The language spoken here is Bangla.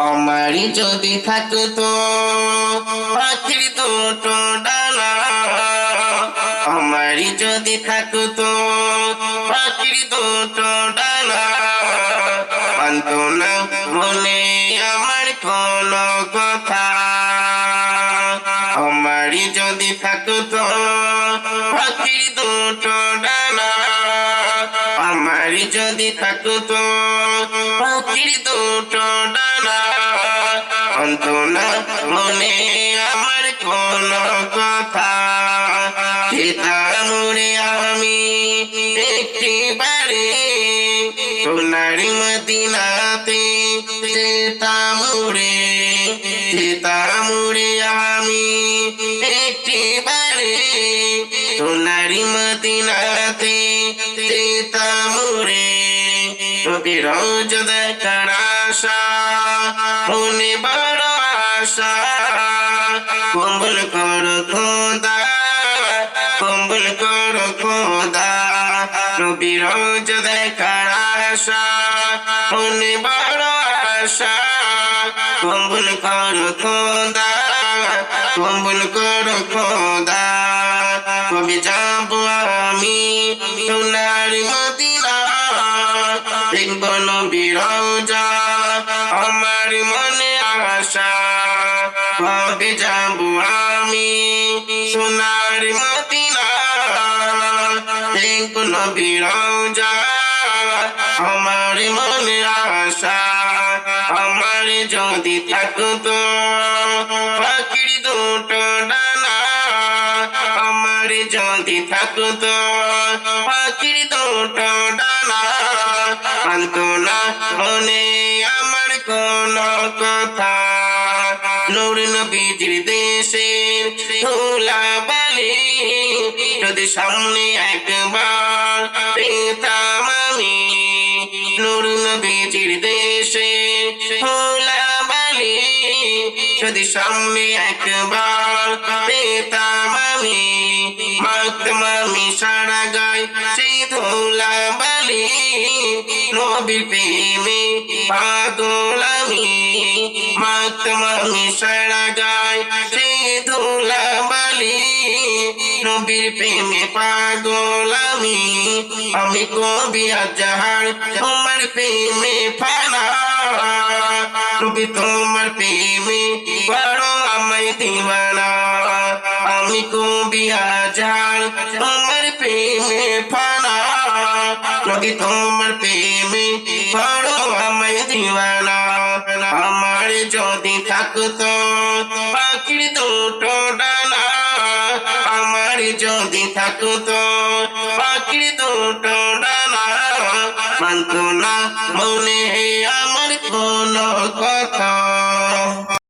আমারই যদি থাকতো পাখির দুটো ডানা, আমারই যদি থাকতো পাখির দুটো ডানা, মানতো না মনে আমার কোনো কথা। আমারই যদি থাকতো পাখির দুটো ডানা, আমারই যদি থাকতো পাখির দুটো ডানা, মানতো না মনে আমার কোনো কথা। যেতাম উড়ে আমি একটিবারে সোনার মদিনাতে, যেতাম উড়ে, যেতাম উড়ে আমি একটিবারে সোনার মদিনাতে, যেতাম উড়ে। নবীর রওজা দেখার আশা মনে বড় আশা, কবুল করো খোদা, কবুল করো খোদা। নবীর রওজা দেখার আশা মনে বড় আশা, কবুল করো খোদা, কবুল করো খোদা। কবে যাবো আমি সোনার মদিনা, দেখব নবীর রওজা আমার মনে আশা। কবে যাবো আমি সোনার মদিনা, দেখব নবীর রওজা আমার মনে আশা। আমার যদি থাকতো পাখির দুটো ডানা, আমার যদি থাকতো পাখির দুটো ডানা, মানতো না মনে আমার কোনো কথা। নূর নবীজির দেশের ধুলাবালি যদি সামনে একবার পেতাম আমি, নূর নবীজির দেশের ধুলাবালি যদি সামনে একবার পেতাম আমি, মাখতাম আমি সারা গায়ে সেই ধুলাবালি। নবীর প্রেমে পাগল আমি, মাখতাম আমি সারা গায়ে সেই ধুলাবালি। নবীর প্রেমে পাগল আমি, আমি কবি আজহার তোমার প্রেমে ফানা। নবী তোমার প্রেমে বড় আমায় দিওয়ানা, আমি কবি আজহার তোমার প্রেমে ফানা। নবী তোমার প্রেমে বড় আমায় দিওয়ানা। আমার যদি থাকতো পাখির দুটো ডানা, আমার যদি থাকতো পাখির দুটো ডানা, মানতো না মনে আমার কোনো কথা।